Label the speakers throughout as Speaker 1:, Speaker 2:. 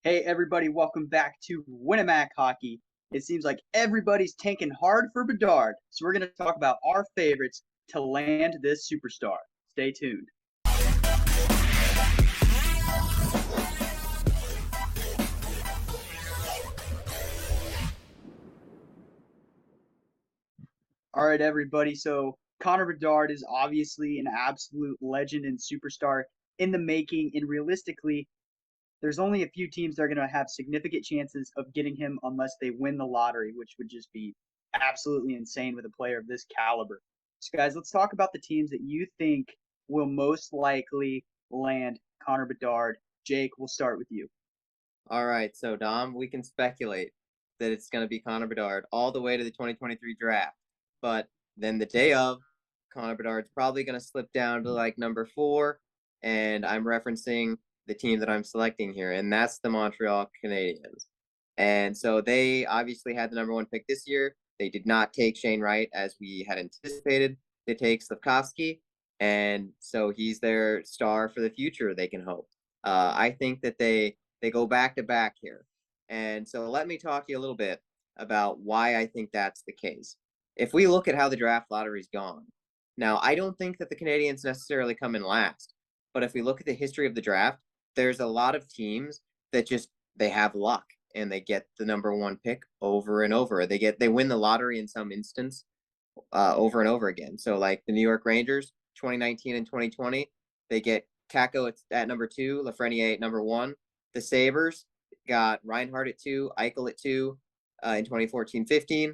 Speaker 1: Hey everybody, welcome back to Winnemac Hockey. It seems like everybody's tanking hard for Bedard, so we're going to talk about our favorites to land this superstar. Stay tuned. All right, everybody. So Connor Bedard is obviously an absolute legend and superstar in the making, and realistically, there's only a few teams that are going to have significant chances of getting him unless they win the lottery, which would just be absolutely insane with a player of this caliber. So, guys, let's talk about the teams that you think will most likely land Connor Bedard. Jake, we'll start with you.
Speaker 2: All right, so Dom, we can speculate that it's going to be Connor Bedard all the way to the 2023 draft. But then the day of, Connor Bedard's probably going to slip down to like number 4, and I'm referencing the team that I'm selecting here, and that's the Montreal Canadiens. And so they obviously had the number 1 pick this year. They did not take Shane Wright as we had anticipated. They take Slavkovsky, and so he's their star for the future, they can hope. I think that they go back to back here. And so let me talk to you a little bit about why I think that's the case. If we look at how the draft lottery's gone, now I don't think that the Canadiens necessarily come in last, but if we look at the history of the draft, there's a lot of teams that just they have luck and they get the number 1 pick over and over. They win the lottery in some instance over and over again. So like the New York Rangers, 2019 and 2020, they get Kako at number 2, Lafreniere at number 1. The Sabres got Reinhardt at 2, Eichel at 2 in 2014-15.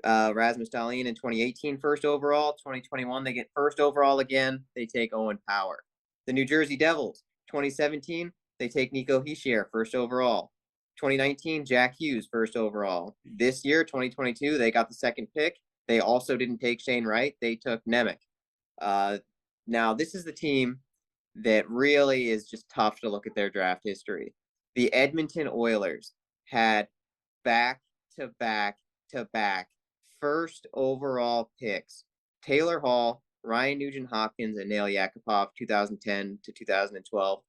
Speaker 2: Rasmus Dahlin in 2018 first overall. 2021 they get first overall again. They take Owen Power. The New Jersey Devils, 2017 they take Nico Hischier first overall. 2019 Jack Hughes first overall. This year 2022 they got the 2nd pick. They also didn't take Shane Wright. They took Nemec. Now this is the team that really is just tough to look at their draft history. The Edmonton Oilers had back-to-back-to-back first overall picks. Taylor Hall, Ryan Nugent-Hopkins, and Nail Yakupov, 2010 to 2012.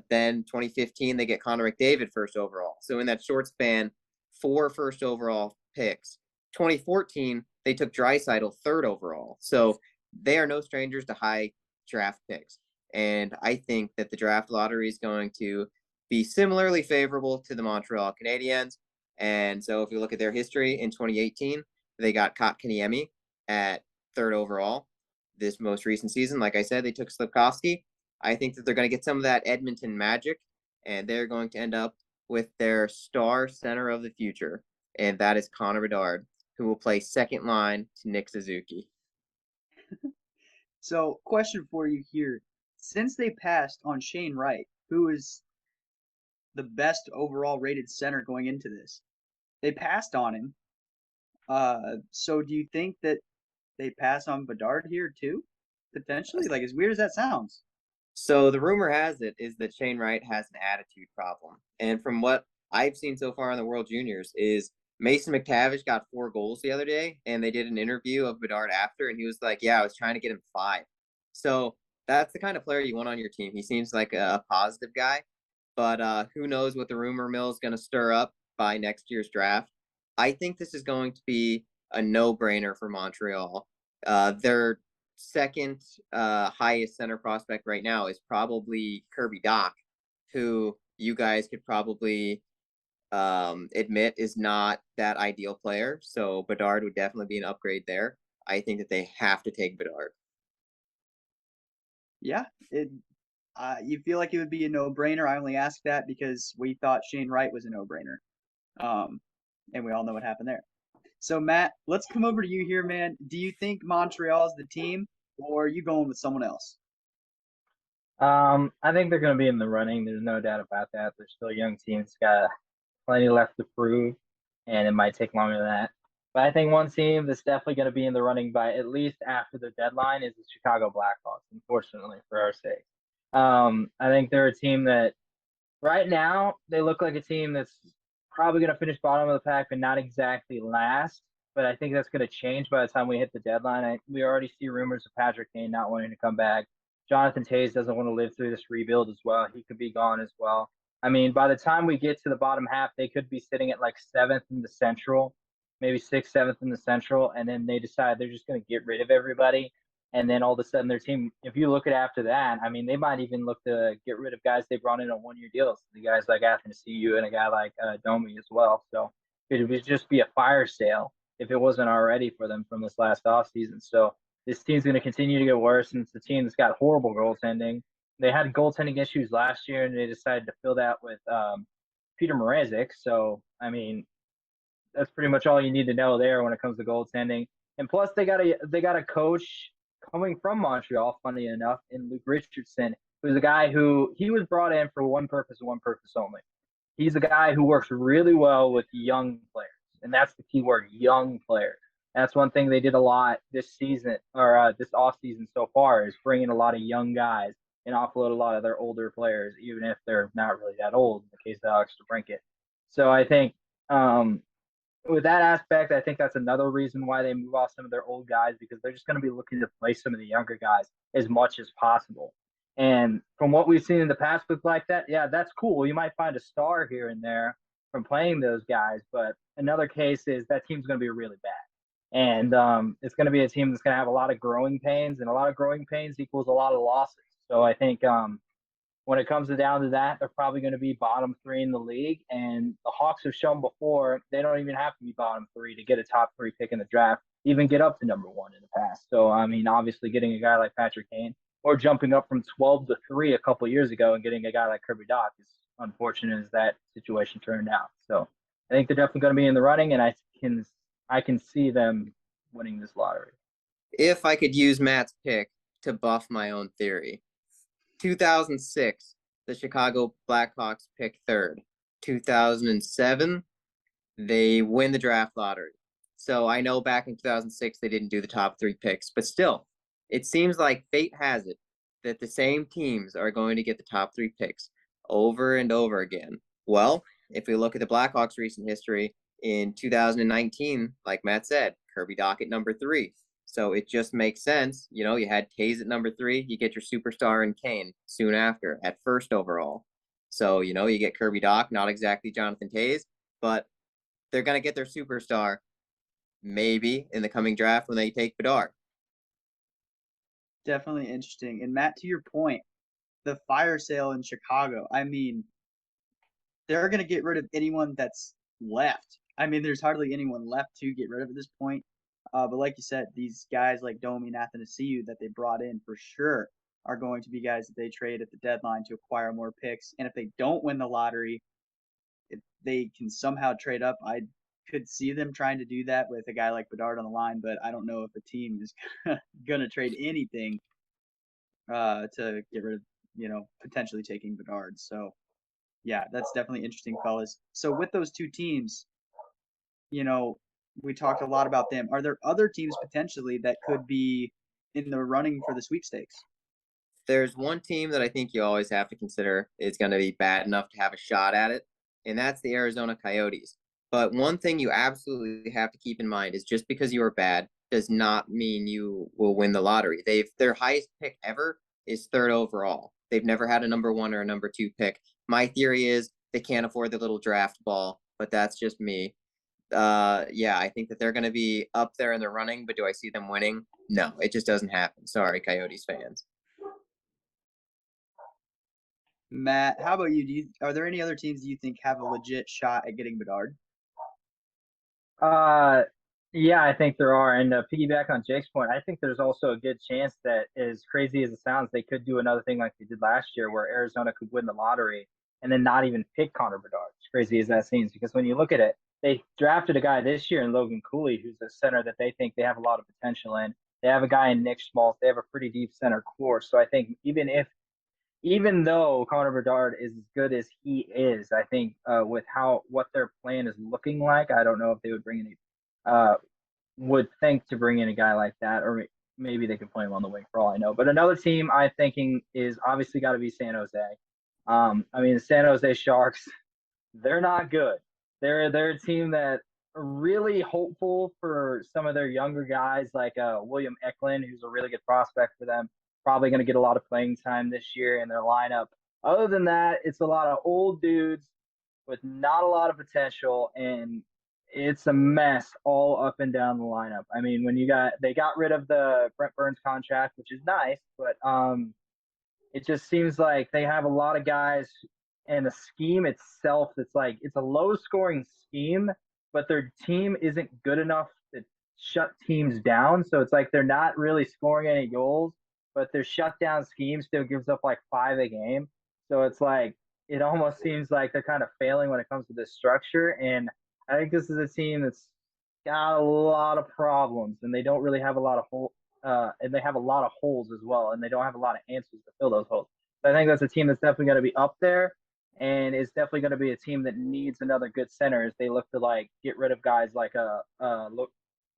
Speaker 2: Then 2015, they get Connor McDavid first overall. So in that short span, 4 first overall picks. 2014, they took Draisaitl 3rd overall. So they are no strangers to high draft picks. And I think that the draft lottery is going to be similarly favorable to the Montreal Canadiens. And so if you look at their history in 2018, they got Kotkaniemi at 3rd overall. This most recent season, like I said, they took Slavkovsky. I think that they're going to get some of that Edmonton magic, and they're going to end up with their star center of the future, and that is Connor Bedard, who will play second line to Nick Suzuki.
Speaker 1: So, question for you here. Since they passed on Shane Wright, who is the best overall rated center going into this, they passed on him. So do you think that they pass on Bedard here too? Potentially? Like, as weird as that sounds.
Speaker 2: So the rumor has it is that Shane Wright has an attitude problem. And from what I've seen so far in the World Juniors is Mason McTavish got 4 goals the other day, and they did an interview of Bedard after, and he was like, yeah, I was trying to get him 5. So that's the kind of player you want on your team. He seems like a positive guy, but who knows what the rumor mill is going to stir up by next year's draft. I think this is going to be a no-brainer for Montreal. Their second highest center prospect right now is probably Kirby Dach, who you guys could probably admit is not that ideal player. So Bedard would definitely be an upgrade there. I think that they have to take Bedard.
Speaker 1: Yeah, you feel like it would be a no-brainer. I only ask that because we thought Shane Wright was a no-brainer. And we all know what happened there. So Matt, let's come over to you here, man. Do you think Montreal is the team, or are you going with someone else?
Speaker 3: I think they're going to be in the running. There's no doubt about that. They're still a young team. It's got plenty left to prove, and it might take longer than that. But I think one team that's definitely going to be in the running by at least after the deadline is the Chicago Blackhawks, unfortunately, for our sake. I think they're a team that right now they look like a team that's probably going to finish bottom of the pack, but not exactly last. But I think that's going to change by the time we hit the deadline. We already see rumors of Patrick Kane not wanting to come back. Jonathan Toews doesn't want to live through this rebuild as well. He could be gone as well. I mean, by the time we get to the bottom half, they could be sitting at like 7th in the Central, maybe 6th, 7th in the Central, and then they decide they're just going to get rid of everybody. And then all of a sudden, their team, if you look at after that, I mean, they might even look to get rid of guys they brought in on 1-year deals. The guys like Athanasiou and a guy like Domi as well. So it would just be a fire sale if it wasn't already for them from this last offseason. So this team's going to continue to get worse, and it's a team that's got horrible goaltending. They had goaltending issues last year, and they decided to fill that with Peter Mrazek. So, I mean, that's pretty much all you need to know there when it comes to goaltending. And plus, they got a coach coming from Montreal, funny enough, in Luke Richardson, who's a guy who he was brought in for one purpose and one purpose only. He's a guy who works really well with young players, and that's the key word: young players. That's one thing they did a lot this season or this off season so far is bringing a lot of young guys and offload a lot of their older players, even if they're not really that old. In the case of Alex DeBrincat. So I think with that aspect, I think that's another reason why they move off some of their old guys because they're just going to be looking to play some of the younger guys as much as possible. And from what we've seen in the past with like that, yeah, that's cool. You might find a star here and there from playing those guys, but another case is that team's going to be really bad. And it's going to be a team that's going to have a lot of growing pains, and a lot of growing pains equals a lot of losses. So I think when it comes down to that, they're probably going to be bottom 3 in the league. And the Hawks have shown before they don't even have to be bottom 3 to get a top 3 pick in the draft, even get up to number 1 in the past. So, I mean, obviously getting a guy like Patrick Kane or jumping up from 12 to 3 a couple of years ago and getting a guy like Kirby Dach is unfortunate as that situation turned out. So I think they're definitely going to be in the running, and I can see them winning this lottery.
Speaker 2: If I could use Matt's pick to buff my own theory, 2006, the Chicago Blackhawks pick 3rd. 2007, they win the draft lottery. So I know back in 2006, they didn't do the top 3 picks, but still, it seems like fate has it that the same teams are going to get the top 3 picks over and over again. Well, if we look at the Blackhawks' recent history, in 2019, like Matt said, Kirby Dach at number 3. So it just makes sense. You know, you had Taze at number 3. You get your superstar in Kane soon after at 1st overall. So, you know, you get Kirby Dach, not exactly Jonathan Taze, but they're going to get their superstar maybe in the coming draft when they take Bedard.
Speaker 1: Definitely interesting. And Matt, to your point, the fire sale in Chicago, I mean, they're going to get rid of anyone that's left. I mean, there's hardly anyone left to get rid of at this point. But like you said, these guys like Domi and Athanasiou that they brought in for sure are going to be guys that they trade at the deadline to acquire more picks. And if they don't win the lottery, if they can somehow trade up, I could see them trying to do that with a guy like Bedard on the line. But I don't know if the team is going to trade anything to get rid of, potentially taking Bedard. So yeah, that's definitely interesting, fellas. So with those two teams, we talked a lot about them. Are there other teams potentially that could be in the running for the sweepstakes?
Speaker 2: There's one team that I think you always have to consider is going to be bad enough to have a shot at it, and that's the Arizona Coyotes. But one thing you absolutely have to keep in mind is just because you are bad does not mean you will win the lottery. Their highest pick ever is 3rd overall. They've never had a number 1 or a number 2 pick. My theory is they can't afford the little draft ball, but that's just me. Yeah, I think that they're going to be up there in the running, but do I see them winning? No, it just doesn't happen. Sorry, Coyotes fans.
Speaker 1: Matt, how about you? Are there any other teams you think have a legit shot at getting Bedard?
Speaker 3: Yeah, I think there are. And piggyback on Jake's point, I think there's also a good chance that, as crazy as it sounds, they could do another thing like they did last year, where Arizona could win the lottery and then not even pick Connor Bedard. As crazy as that seems, because when you look at it, they drafted a guy this year in Logan Cooley, who's a center that they think they have a lot of potential in. They have a guy in Nick Schmaltz. They have a pretty deep center core. So I think even though Connor Bedard is as good as he is, I think with what their plan is looking like, I don't know if they would bring any would think to bring in a guy like that, or maybe they could play him on the wing for all I know. But another team I'm thinking is obviously got to be San Jose. I mean, the San Jose Sharks, they're not good. They're a team that are really hopeful for some of their younger guys like William Eklund, who's a really good prospect for them. Probably going to get a lot of playing time this year in their lineup. Other than that, it's a lot of old dudes with not a lot of potential, and it's a mess all up and down the lineup. I mean, they got rid of the Brent Burns contract, which is nice, but it just seems like they have a lot of guys, and the scheme itself, it's a low scoring scheme, but their team isn't good enough to shut teams down. So it's like they're not really scoring any goals, but their shutdown scheme still gives up like 5 a game. So it's like it almost seems like they're kind of failing when it comes to this structure. And I think this is a team that's got a lot of problems, and they don't really have a lot of and they have a lot of holes as well, and they don't have a lot of answers to fill those holes. So I think that's a team that's definitely going to be up there, and it's definitely going to be a team that needs another good center as they look to like get rid of guys like a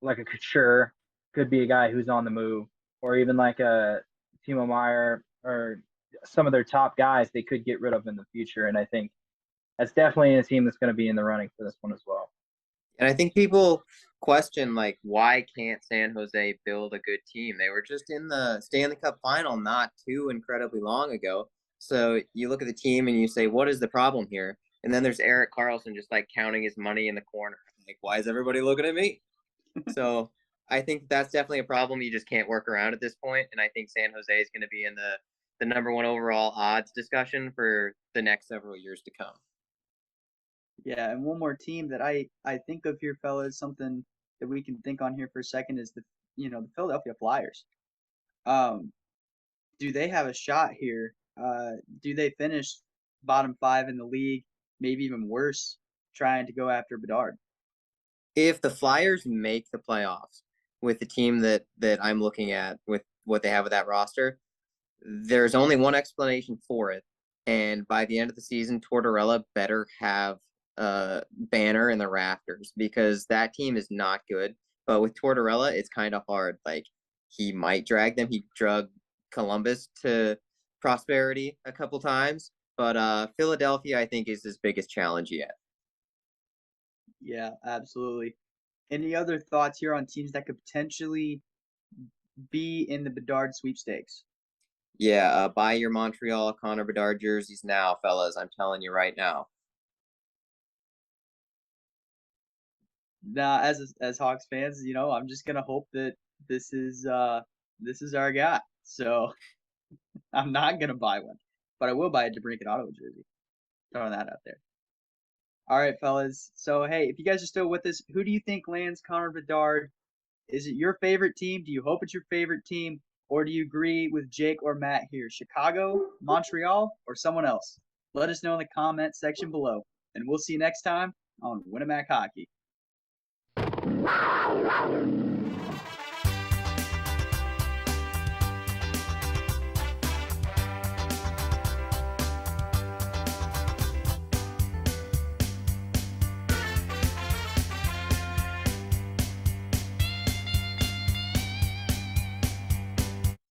Speaker 3: Couture, could be a guy who's on the move, or even like a Timo Meyer or some of their top guys they could get rid of in the future. And I think that's definitely a team that's going to be in the running for this one as well.
Speaker 2: And I think people question, like, why can't San Jose build a good team? They were just in the Stanley Cup final not too incredibly long ago. So you look at the team and you say, what is the problem here? And then there's Erik Karlsson just like counting his money in the corner. Like, why is everybody looking at me? So I think that's definitely a problem you just can't work around at this point. And I think San Jose is going to be in the number one overall odds discussion for the next several years to come.
Speaker 1: Yeah, and one more team that I think of here, fellas, something that we can think on here for a second is the Philadelphia Flyers. Do they have a shot here? Do they finish bottom 5 in the league, maybe even worse, trying to go after Bedard?
Speaker 2: If the Flyers make the playoffs with the team that I'm looking at with what they have with that roster, there's only one explanation for it. And by the end of the season, Tortorella better have a banner in the rafters because that team is not good. But with Tortorella, it's kind of hard. Like, he might drag them. He drug Columbus to prosperity a couple times. But Philadelphia, I think, is his biggest challenge yet.
Speaker 1: Yeah, absolutely. Any other thoughts here on teams that could potentially be in the Bedard sweepstakes?
Speaker 2: Yeah, buy your Montreal Connor Bedard jerseys now, fellas. I'm telling you right now.
Speaker 1: Nah, as Hawks fans, I'm just gonna hope that this is our guy. So I'm not gonna buy one, but I will buy a DeBrincat Auto jersey. Throwing that out there. All right, fellas. So hey, if you guys are still with us, who do you think lands Connor Bedard? Is it your favorite team? Do you hope it's your favorite team? Or do you agree with Jake or Matt here? Chicago, Montreal, or someone else? Let us know in the comment section below. And we'll see you next time on Winamac Hockey.